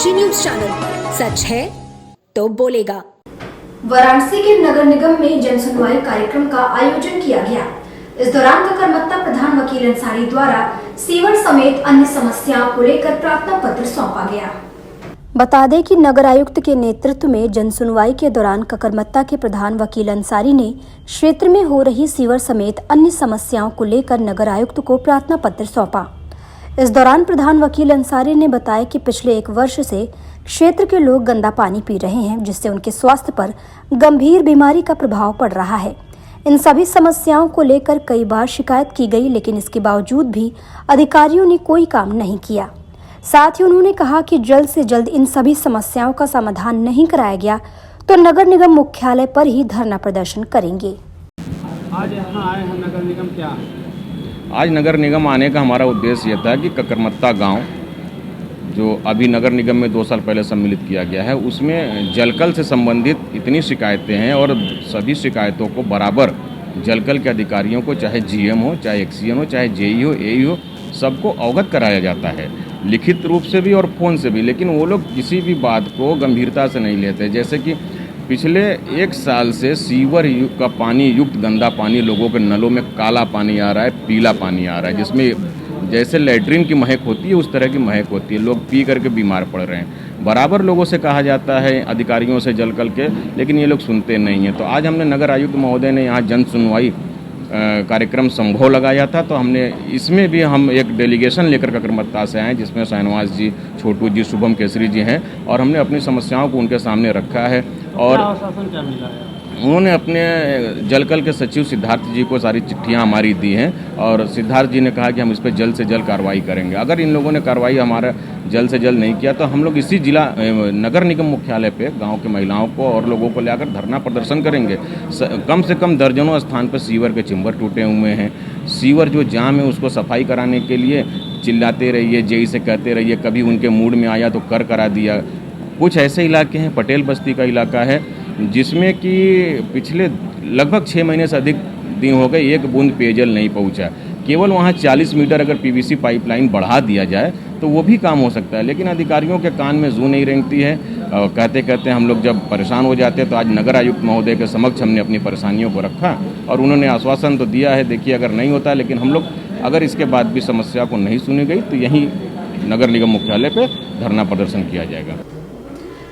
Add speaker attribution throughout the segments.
Speaker 1: NRG news channel, सच है तो बोलेगा।
Speaker 2: वाराणसी के नगर निगम में जन सुनवाई कार्यक्रम का आयोजन किया गया। इस दौरान ककरमत्ता प्रधान वकील अंसारी द्वारा सीवर समेत अन्य समस्याओं को लेकर प्रार्थना पत्र सौंपा गया। बता दें कि नगर आयुक्त के नेतृत्व में जन सुनवाई के दौरान ककरमत्ता के प्रधान वकील अंसारी ने क्षेत्र में हो रही सीवर समेत अन्य समस्याओं को लेकर नगर आयुक्त को प्रार्थना पत्र सौंपा। इस दौरान प्रधान वकील अंसारी ने बताया कि पिछले 1 वर्ष से क्षेत्र के लोग गंदा पानी पी रहे हैं, जिससे उनके स्वास्थ्य पर गंभीर बीमारी का प्रभाव पड़ रहा है। इन सभी समस्याओं को लेकर कई बार शिकायत की गई, लेकिन इसके बावजूद भी अधिकारियों ने कोई काम नहीं किया। साथ ही उन्होंने कहा कि जल्द से जल्द इन सभी समस्याओं का समाधान नहीं कराया गया तो नगर निगम मुख्यालय पर ही धरना प्रदर्शन करेंगे।
Speaker 3: आज यहाँ आए हैं नगर निगम क्या?
Speaker 4: आज नगर निगम आने का हमारा उद्देश्य यह था कि ककरमत्ता गांव जो अभी नगर निगम में 2 साल पहले सम्मिलित किया गया है, उसमें जलकल से संबंधित इतनी शिकायतें हैं और सभी शिकायतों को बराबर जलकल के अधिकारियों को, चाहे जीएम हो, चाहे एक्सीएन हो, चाहे जेई हो, एई हो, सबको अवगत कराया जाता है, लिखित रूप से भी और फ़ोन से भी। लेकिन वो लोग किसी भी बात को गंभीरता से नहीं लेते। जैसे कि पिछले 1 साल से सीवर का पानी युक्त गंदा पानी लोगों के नलों में काला पानी आ रहा है, पीला पानी आ रहा है, जिसमें जैसे लैट्रिन की महक होती है उस तरह की महक होती है। लोग पी करके बीमार पड़ रहे हैं। बराबर लोगों से कहा जाता है, अधिकारियों से जलकल के, लेकिन ये लोग सुनते नहीं हैं। तो आज हमने नगर आयुक्त महोदय ने यहाँ जन सुनवाई कार्यक्रम संभव लगाया था, तो हमने इसमें भी हम एक डेलीगेशन लेकर ककरमत्ता से आए, जिसमें शाहनवाज जी, छोटू जी, शुभम केसरी जी हैं, और हमने अपनी समस्याओं को उनके सामने रखा है। और
Speaker 3: आश्वासन क्या मिला है?
Speaker 4: उन्होंने अपने जलकल के सचिव सिद्धार्थ जी को सारी चिट्ठियां हमारी दी हैं और सिद्धार्थ जी ने कहा कि हम इस पर जल्द से जल्द कार्रवाई करेंगे। अगर इन लोगों ने कार्रवाई हमारा जल्द से जल्द नहीं किया तो हम लोग इसी जिला नगर निगम मुख्यालय पे गांव के महिलाओं को और लोगों को लेकर धरना प्रदर्शन करेंगे। कम से कम दर्जनों स्थान पर सीवर के चिंबर टूटे हुए हैं। सीवर जो जाम है उसको सफाई कराने के लिए चिल्लाते रहिए, जेई से कहते रहिए, कभी उनके मूड में आया तो करा दिया। कुछ ऐसे इलाके हैं, पटेल बस्ती का इलाका है, जिसमें कि पिछले लगभग 6 महीने से अधिक दिन हो गए 1 बूंद पेयजल नहीं पहुंचा। केवल वहां 40 मीटर अगर पीवीसी पाइपलाइन बढ़ा दिया जाए तो वो भी काम हो सकता है, लेकिन अधिकारियों के कान में जू नहीं रेंगती है। कहते कहते हम लोग जब परेशान हो जाते हैं तो आज नगर आयुक्त महोदय के समक्ष हमने अपनी परेशानियों को रखा और उन्होंने आश्वासन तो दिया है, देखिए अगर नहीं होता, लेकिन हम लोग अगर इसके बाद भी समस्या को नहीं सुनी गई तो यहीं नगर निगम मुख्यालय पर धरना प्रदर्शन किया जाएगा।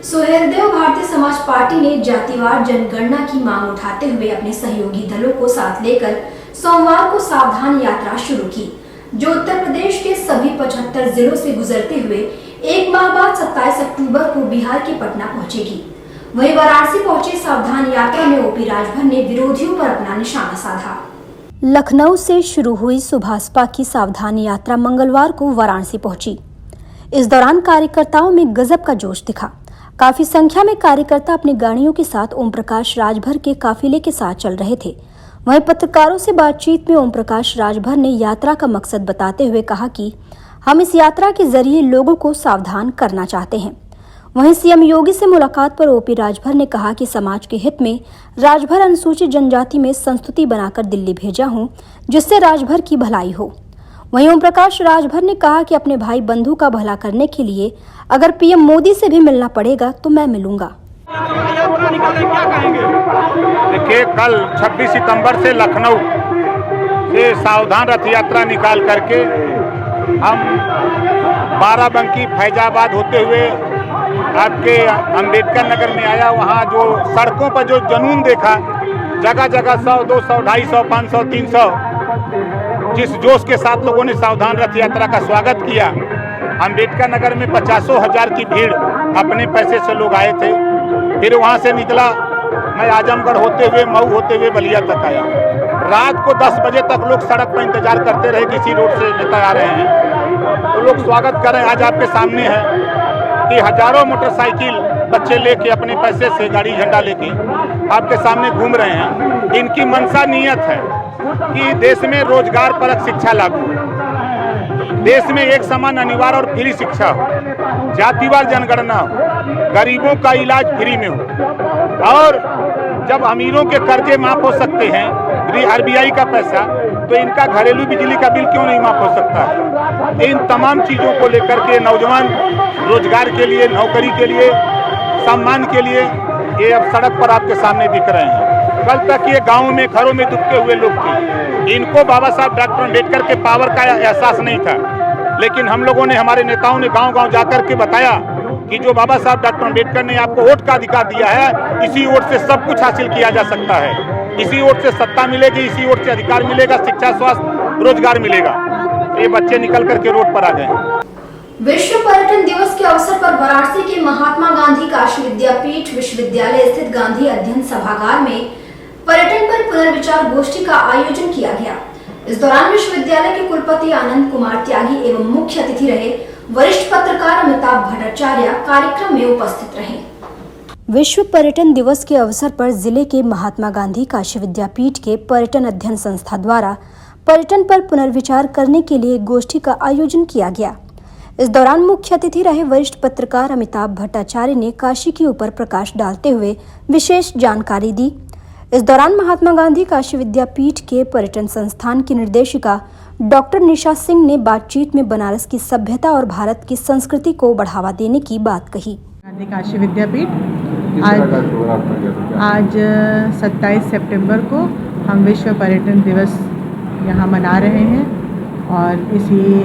Speaker 2: सुहेलदेव भारतीय समाज पार्टी ने जातिवार जनगणना की मांग उठाते हुए अपने सहयोगी दलों को साथ लेकर सोमवार को सावधान यात्रा शुरू की, जो उत्तर प्रदेश के सभी 75 जिलों से गुजरते हुए 1 माह बाद 27 अक्टूबर को बिहार के पटना पहुंचेगी। वहीं वाराणसी पहुंचे सावधान यात्रा में ओपी राजभर ने विरोधियों पर अपना निशाना साधा। लखनऊ से शुरू हुई सुभाषपा की सावधान यात्रा मंगलवार को वाराणसी पहुंची। इस दौरान कार्यकर्ताओं में गजब का जोश दिखा। काफी संख्या में कार्यकर्ता अपनी गाड़ियों के साथ ओम प्रकाश राजभर के काफिले के साथ चल रहे थे। वहीं पत्रकारों से बातचीत में ओम प्रकाश राजभर ने यात्रा का मकसद बताते हुए कहा कि हम इस यात्रा के जरिए लोगों को सावधान करना चाहते हैं। वहीं सीएम योगी से मुलाकात पर ओपी राजभर ने कहा कि समाज के हित में राजभर अनुसूचित जनजाति में संस्तुति बनाकर दिल्ली भेजा हूं, जिससे राजभर की भलाई हो। वहीं ओम प्रकाश राजभर ने कहा कि अपने भाई बंधु का भला करने के लिए अगर पीएम मोदी से भी मिलना पड़ेगा तो मैं मिलूंगा।
Speaker 5: देखिए, कल 26 सितंबर से लखनऊ से सावधान रथ यात्रा निकाल करके हम बाराबंकी, फैजाबाद होते हुए आपके अंबेडकर नगर में आया। वहाँ जो सड़कों पर जो जुनून देखा, जगह जगह 100, 200, 250, 500, 300 जिस जोश के साथ लोगों ने सावधान रथ यात्रा का स्वागत किया। अंबेडकर नगर में 50 हजार की भीड़, अपने पैसे से लोग आए थे। फिर वहाँ से निकला, मैं आजमगढ़ होते हुए, मऊ होते हुए बलिया तक आया। रात को 10 बजे तक लोग सड़क पर इंतजार करते रहे, किसी रोड से नेता आ रहे हैं तो लोग स्वागत कर रहे हैं। आज आपके सामने है कि हजारों मोटरसाइकिल बच्चे लेके अपने पैसे से गाड़ी झंडा लेके आपके सामने घूम रहे हैं। इनकी मनसा नियत है कि देश में रोजगार परक शिक्षा लागू हो, देश में एक समान अनिवार्य और फ्री शिक्षा हो, जातिवार जनगणना हो, गरीबों का इलाज फ्री में हो, और जब अमीरों के कर्जे माफ हो सकते हैं, आरबीआई का पैसा, तो इनका घरेलू बिजली का बिल क्यों नहीं माफ हो सकता है। इन तमाम चीज़ों को लेकर के नौजवान रोजगार के लिए, नौकरी के लिए, सम्मान के लिए ये अब सड़क पर आपके सामने दिख रहे हैं। कल तक ये गाँव में घरों में दुबके हुए लोग थे, इनको बाबा साहब डॉक्टर अम्बेडकर के पावर का एहसास नहीं था, लेकिन हम लोगों ने, हमारे नेताओं ने गांव-गांव जाकर के बताया कि जो बाबा साहब डॉक्टर अम्बेडकर ने आपको वोट का अधिकार दिया है, इसी वोट से सब कुछ हासिल किया जा सकता है, इसी वोट से सत्ता मिलेगी, इसी वोट से अधिकार मिलेगा, शिक्षा, स्वास्थ्य, रोजगार मिलेगा। ये बच्चे निकल करके रोड पर आ गए।
Speaker 2: विश्व पर्यटन दिवस के अवसर पर वाराणसी के महात्मा गांधी काशी विद्यापीठ विश्वविद्यालय स्थित गांधी अध्ययन सभागार में पर्यटन पर पुनर्विचार गोष्ठी का आयोजन किया गया। इस दौरान विश्वविद्यालय के कुलपति आनंद कुमार त्यागी एवं मुख्य अतिथि रहे वरिष्ठ पत्रकार अमिताभ भट्टाचार्य कार्यक्रम में उपस्थित रहे।
Speaker 1: विश्व पर्यटन दिवस के अवसर पर जिले के महात्मा गांधी काशी विद्यापीठ के पर्यटन अध्ययन संस्था द्वारा पर्यटन पर पुनर्विचार करने के लिए गोष्ठी का आयोजन किया गया। इस दौरान मुख्य अतिथि रहे वरिष्ठ पत्रकार अमिताभ भट्टाचार्य ने काशी के ऊपर प्रकाश डालते हुए विशेष जानकारी दी। इस दौरान महात्मा गांधी काशी विद्यापीठ के पर्यटन संस्थान की निर्देशिका डॉक्टर निशा सिंह ने बातचीत में बनारस की सभ्यता और भारत की संस्कृति को बढ़ावा देने की बात कही।
Speaker 6: गांधी काशी विद्यापीठ आज 27 सितंबर को हम विश्व पर्यटन दिवस यहाँ मना रहे हैं और इसी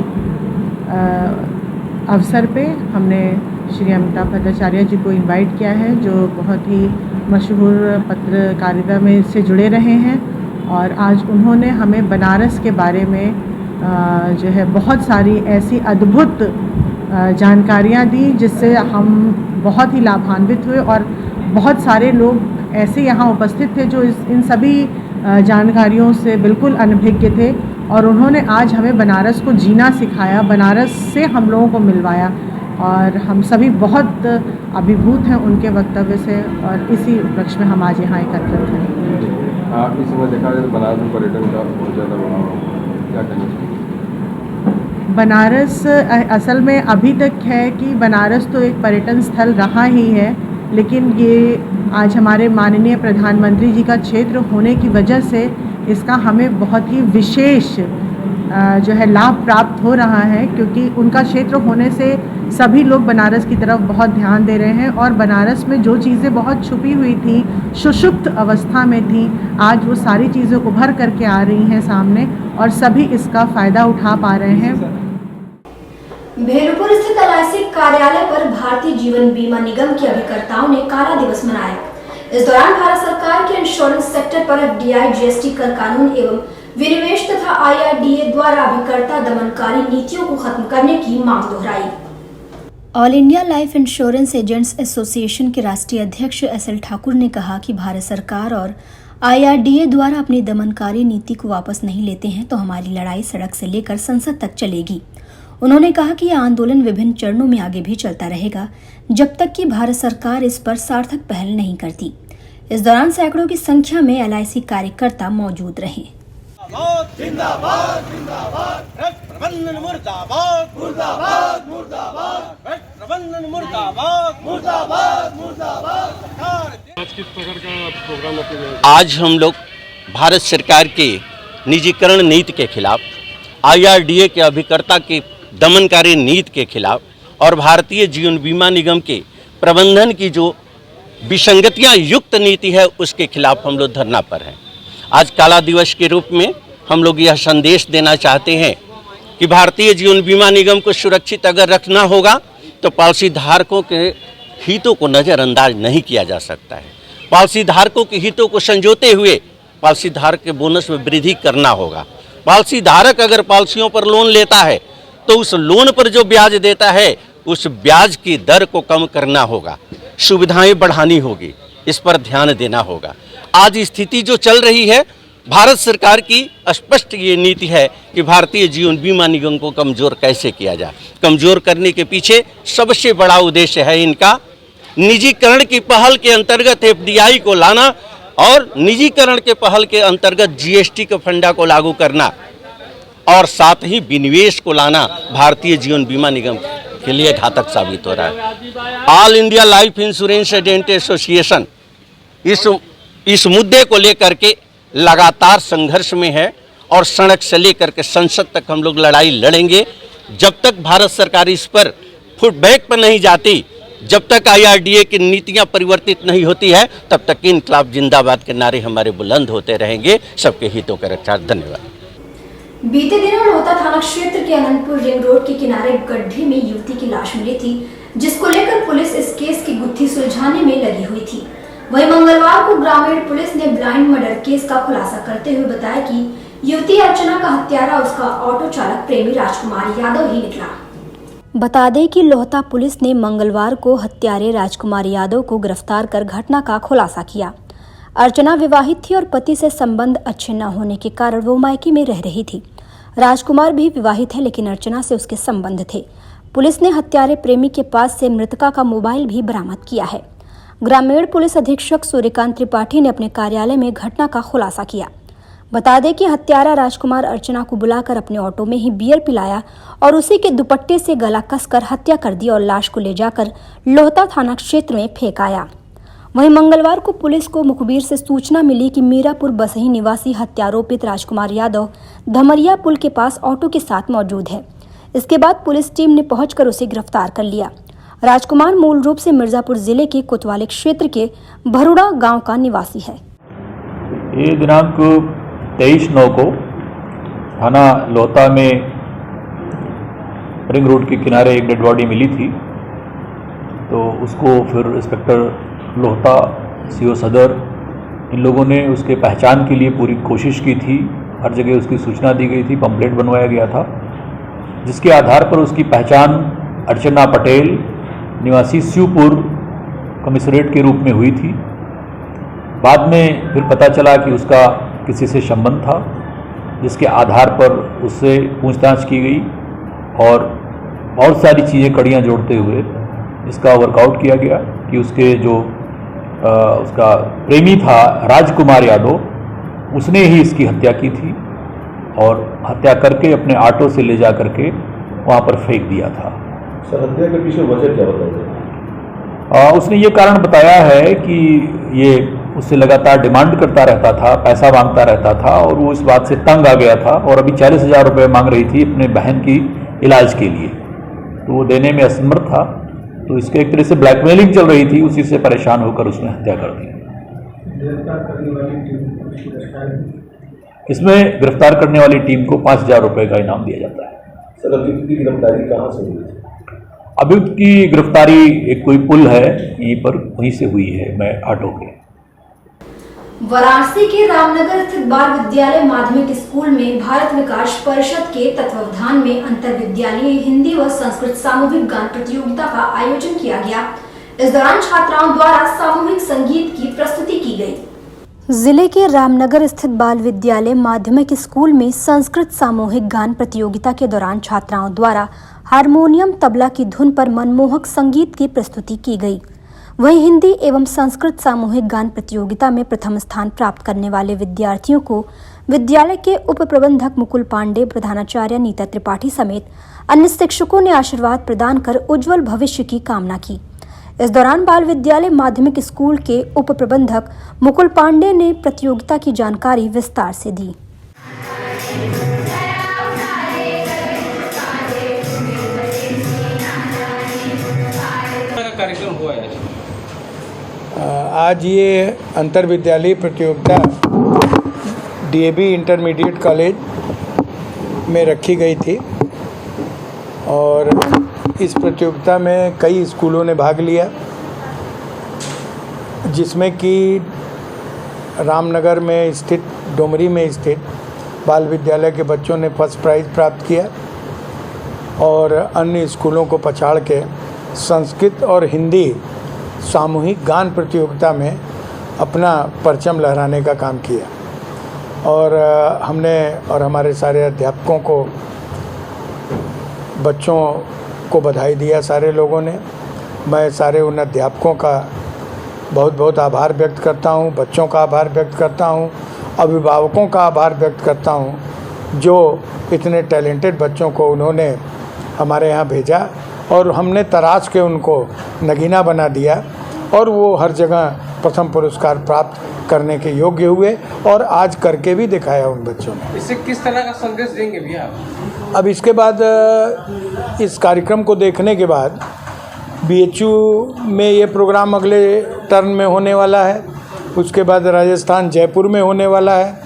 Speaker 6: अवसर पे हमने श्री अमिताभ भट्टाचार्य जी को इनवाइट किया है, जो बहुत ही मशहूर पत्रकारिता में से जुड़े रहे हैं और आज उन्होंने हमें बनारस के बारे में जो है बहुत सारी ऐसी अद्भुत जानकारियाँ दी जिससे हम बहुत ही लाभान्वित हुए और बहुत सारे लोग ऐसे यहाँ उपस्थित थे जो इन सभी जानकारियों से बिल्कुल अनभिज्ञ थे और उन्होंने आज हमें बनारस को जीना सिखाया, बनारस से हम लोगों को मिलवाया और हम सभी बहुत अभिभूत हैं उनके वक्तव्य से और इसी उपलक्ष्य में हम आज यहाँ एकत्रित हैं।
Speaker 7: आपकी समय देखा जाए तो बनारस में पर्यटन का बहुत ज़्यादा बढ़ावा, क्या कहना चाहिए?
Speaker 6: बनारस असल में अभी तक है कि बनारस तो एक पर्यटन स्थल रहा ही है, लेकिन ये आज हमारे माननीय प्रधानमंत्री जी का क्षेत्र होने की वजह से इसका हमें बहुत ही विशेष जो है लाभ प्राप्त हो रहा है, क्योंकि उनका क्षेत्र होने से सभी लोग बनारस की तरफ बहुत ध्यान दे रहे हैं और बनारस में जो चीज़ें बहुत छुपी हुई थी, सुषुप्त अवस्था में थी, आज वो सारी चीज़ें उभर करके आ रही हैं सामने और सभी इसका फ़ायदा उठा पा रहे हैं।
Speaker 2: भेलुपुर स्थित LIC कार्यालय पर भारतीय जीवन बीमा निगम के अभिकर्ताओं ने काला दिवस मनाया। इस दौरान भारत सरकार के इंश्योरेंस सेक्टर पर FDI, GST, कर कानून एवं विनिवेश तथा IRDA द्वारा अभिकर्ता दमनकारी नीतियों को खत्म करने की मांग दोहराई।
Speaker 1: All India life insurance agents association के राष्ट्रीय अध्यक्ष SL ठाकुर ने कहा कि भारत सरकार और IRDA द्वारा अपनी दमनकारी नीति को वापस नहीं लेते हैं तो हमारी लड़ाई सड़क से लेकर संसद तक चलेगी। उन्होंने कहा कि यह आंदोलन विभिन्न चरणों में आगे भी चलता रहेगा जब तक कि भारत सरकार इस पर सार्थक पहल नहीं करती। इस दौरान सैकड़ों की संख्या में LIC कार्यकर्ता मौजूद रहे।
Speaker 8: जिंदाबाद जिंदाबाद प्रबंधन मुर्दाबाद मुर्दाबाद मुर्दाबाद प्रबंधन मुर्दाबाद मुर्दाबाद मुर्दाबाद।
Speaker 7: आज किस प्रकार का प्रोग्राम रखा?
Speaker 8: आज हम लोग भारत सरकार के निजीकरण नीति के खिलाफ, IRDA के अभिकर्ता की दमनकारी नीति के खिलाफ और भारतीय जीवन बीमा निगम के प्रबंधन की जो विसंगतियां युक्त नीति है उसके खिलाफ हम लोग धरना पर हैं। आज काला दिवस के रूप में हम लोग यह संदेश देना चाहते हैं कि भारतीय जीवन बीमा निगम को सुरक्षित अगर रखना होगा तो पॉलिसी धारकों के हितों को नज़रअंदाज नहीं किया जा सकता है। पॉलिसी धारकों के हितों को संजोते हुए पॉलिसी धारक के बोनस में वृद्धि करना होगा। पॉलिसी धारक अगर पॉलिसियों पर लोन लेता है तो उस लोन पर जो ब्याज देता है उस ब्याज की दर को कम करना होगा, सुविधाएं बढ़ानी होगी, इस पर ध्यान देना होगा। आज स्थिति जो चल रही है, भारत सरकार की स्पष्ट ये नीति है कि भारतीय जीवन बीमा निगम को कमज़ोर कैसे किया जाए। कमज़ोर करने के पीछे सबसे बड़ा उद्देश्य है इनका निजीकरण की पहल के अंतर्गत FDI को लाना और निजीकरण के पहल के अंतर्गत GST के फंडा को लागू करना और साथ ही विनिवेश को लाना भारतीय जीवन बीमा निगम के लिए घातक साबित हो रहा है। All India life insurance agent association इस मुद्दे को लेकर के लगातार संघर्ष में है और सड़क से लेकर के संसद तक हम लोग लड़ाई लड़ेंगे। जब तक भारत सरकार इस पर फुटबैक पर नहीं जाती, जब तक IRDA की नीतियां परिवर्तित नहीं होती है, तब तक इनकलाब जिंदाबाद के नारे हमारे बुलंद होते रहेंगे। सबके हितों का रक्षा। धन्यवाद।
Speaker 2: बीते दिनों लोहता थाना क्षेत्र के अनंतपुर रिंग रोड के किनारे गड्ढे में युवती की लाश मिली थी, जिसको लेकर पुलिस इस केस की गुत्थी सुलझाने में लगी हुई थी। वहीं मंगलवार को ग्रामीण पुलिस ने ब्लाइंड मर्डर केस का खुलासा करते हुए बताया कि युवती अर्चना का हत्यारा उसका ऑटो चालक प्रेमी राजकुमार यादव ही निकला।
Speaker 1: बता दें कि लोहता पुलिस ने मंगलवार को हत्यारे राजकुमार यादव को गिरफ्तार कर घटना का खुलासा किया। अर्चना विवाहित थी और पति से संबंध अच्छे न होने के कारण वो मायके में रह रही थी। राजकुमार भी विवाहित है, लेकिन अर्चना से उसके संबंध थे। पुलिस ने हत्यारे प्रेमी के पास से मृतका का मोबाइल भी बरामद किया है। ग्रामीण पुलिस अधीक्षक सूर्यकांत त्रिपाठी ने अपने कार्यालय में घटना का खुलासा किया। बता दें कि हत्यारा राजकुमार अर्चना को बुलाकर अपने ऑटो में ही बियर पिलाया और उसी के दुपट्टे से गला कसकर हत्या कर दी और लाश को ले जाकर लोहता थाना क्षेत्र में फेंक आया। वहीं मंगलवार को पुलिस को मुखबिर से सूचना मिली कि मीरापुर बसही निवासी हत्यारोपित राजकुमार यादव धमरिया पुल के पास ऑटो के साथ मौजूद है। इसके बाद पुलिस टीम ने पहुंचकर उसे गिरफ्तार कर लिया। राजकुमार मूल रूप से मिर्जापुर जिले के कोतवाली क्षेत्र के भरुड़ा गांव का निवासी है।
Speaker 9: ये दिनांक 23/9 को थाना लोहता में रिंग रोड के किनारे एक डेड बॉडी मिली थी, तो उसको फिर इंस्पेक्टर लोहता, CO सदर, इन लोगों ने उसके पहचान के लिए पूरी कोशिश की थी। हर जगह उसकी सूचना दी गई थी, पंपलेट बनवाया गया था, जिसके आधार पर उसकी पहचान अर्चना पटेल निवासी शिवपुर कमिश्नरेट के रूप में हुई थी। बाद में फिर पता चला कि उसका किसी से संबंध था, जिसके आधार पर उससे पूछताछ की गई और बहुत सारी चीज़ें कड़ियाँ जोड़ते हुए इसका वर्कआउट किया गया कि उसके जो उसका प्रेमी था राजकुमार यादव, उसने ही इसकी हत्या की थी और हत्या करके अपने ऑटो से ले जा करके वहाँ पर फेंक दिया था।
Speaker 7: सर, हत्या के पीछे वजह क्या बताया?
Speaker 9: उसने ये कारण बताया है कि ये उससे लगातार डिमांड करता रहता था, पैसा मांगता रहता था और वो इस बात से तंग आ गया था और अभी 40,000 रुपये मांग रही थी अपने बहन की इलाज के लिए, तो वो देने में असमर्थ था। तो इसके एक तरह से ब्लैकमेलिंग चल रही थी, उसी से परेशान होकर उसने हत्या कर दी। इसमें गिरफ्तार करने वाली टीम को 5,000 रुपये का इनाम दिया जाता है।
Speaker 7: सर, अभियुक्त की गिरफ्तारी कहाँ से हुई?
Speaker 9: अभियुक्त की गिरफ्तारी एक कोई पुल है यहीं पर, वहीं से हुई है, मैं ऑटो के।
Speaker 2: वाराणसी के रामनगर स्थित बाल विद्यालय माध्यमिक स्कूल में भारत विकास परिषद के तत्वावधान में अंतर विद्यालयीय हिंदी व संस्कृत सामूहिक गान प्रतियोगिता का आयोजन किया गया। इस दौरान छात्राओं द्वारा सामूहिक संगीत की प्रस्तुति की गई।
Speaker 1: जिले के रामनगर स्थित बाल विद्यालय माध्यमिक स्कूल में संस्कृत सामूहिक गान प्रतियोगिता के दौरान छात्राओं द्वारा हारमोनियम तबला की धुन पर मनमोहक संगीत की प्रस्तुति की गई। वहीं हिंदी एवं संस्कृत सामूहिक गान प्रतियोगिता में प्रथम स्थान प्राप्त करने वाले विद्यार्थियों को विद्यालय के उप प्रबंधक मुकुल पांडे, प्रधानाचार्य नीता त्रिपाठी समेत अन्य शिक्षकों ने आशीर्वाद प्रदान कर उज्जवल भविष्य की कामना की। इस दौरान बाल विद्यालय माध्यमिक स्कूल के उप प्रबंधक मुकुल पांडे ने प्रतियोगिता की जानकारी विस्तार से दी।
Speaker 3: कार्यक्रम हुआ है
Speaker 10: आज ये अंतर विद्यालय प्रतियोगिता DAV इंटरमीडिएट कॉलेज में रखी गई थी और इस प्रतियोगिता में कई स्कूलों ने भाग लिया, जिसमें कि रामनगर में स्थित, डोमरी में स्थित बाल विद्यालय के बच्चों ने फर्स्ट प्राइज़ प्राप्त किया और अन्य स्कूलों को पछाड़ के संस्कृत और हिंदी सामूहिक गान प्रतियोगिता में अपना परचम लहराने का काम किया। और हमने और हमारे सारे अध्यापकों को, बच्चों को बधाई दिया सारे लोगों ने। मैं सारे उन अध्यापकों का बहुत बहुत आभार व्यक्त करता हूँ, बच्चों का आभार व्यक्त करता हूँ, अभिभावकों का आभार व्यक्त करता हूँ जो इतने टैलेंटेड बच्चों को उन्होंने हमारे यहाँ भेजा और हमने तराश के उनको नगीना बना दिया और वो हर जगह प्रथम पुरस्कार प्राप्त करने के योग्य हुए और आज करके भी दिखाया उन बच्चों ने।
Speaker 7: इससे किस तरह का संदेश देंगे भैया?
Speaker 10: अब इसके बाद इस कार्यक्रम को देखने के बाद BHU में ये प्रोग्राम अगले टर्न में होने वाला है, उसके बाद राजस्थान जयपुर में होने वाला है।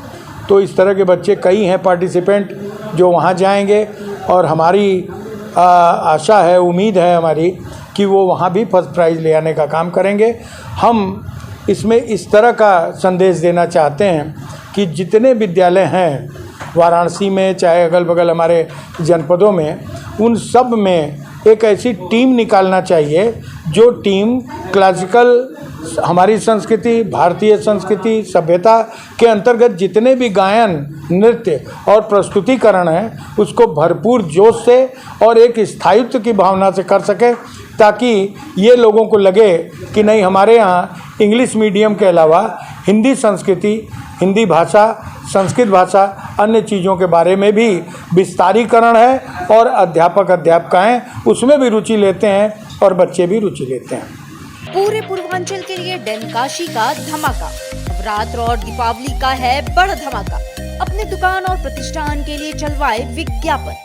Speaker 10: तो इस तरह के बच्चे कई हैं पार्टिसिपेंट जो वहाँ जाएंगे और हमारी आशा है, उम्मीद है हमारी कि वो वहाँ भी फर्स्ट प्राइज़ ले आने का काम करेंगे। हम इसमें इस तरह का संदेश देना चाहते हैं कि जितने विद्यालय हैं वाराणसी में, चाहे अगल बगल हमारे जनपदों में, उन सब में एक ऐसी टीम निकालना चाहिए जो टीम क्लासिकल हमारी संस्कृति, भारतीय संस्कृति, सभ्यता के अंतर्गत जितने भी गायन, नृत्य और प्रस्तुतिकरण हैं उसको भरपूर जोश से और एक स्थायित्व की भावना से कर सके, ताकि ये लोगों को लगे कि नहीं, हमारे यहाँ इंग्लिश मीडियम के अलावा हिंदी संस्कृति, हिंदी भाषा, संस्कृत भाषा, अन्य चीज़ों के बारे में भी विस्तारीकरण है और अध्यापक अध्यापिकाएँ उसमें भी रुचि लेते हैं और बच्चे भी रुचि लेते हैं।
Speaker 11: पूरे पूर्वांचल के लिए डेनकाशी का धमाका। नवरात्र और दीपावली का है बड़ा धमाका। अपने दुकान और प्रतिष्ठान के लिए चलवाए विज्ञापन।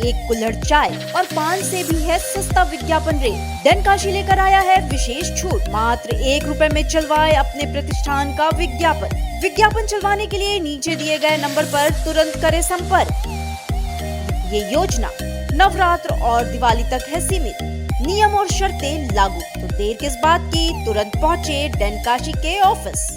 Speaker 11: एक कुल्हड़ चाय और पान से भी है सस्ता विज्ञापन रेट। डेनकाशी लेकर आया है विशेष छूट। मात्र 1 रुपए में चलवाए अपने प्रतिष्ठान का विज्ञापन। विज्ञापन चलवाने के लिए नीचे दिए गए नंबर पर तुरंत करें संपर्क। ये योजना नवरात्र और दिवाली तक है सीमित। नियम और शर्तें लागू। तो देर किस बात की, तुरंत पहुँचे डेनकाशी के ऑफिस।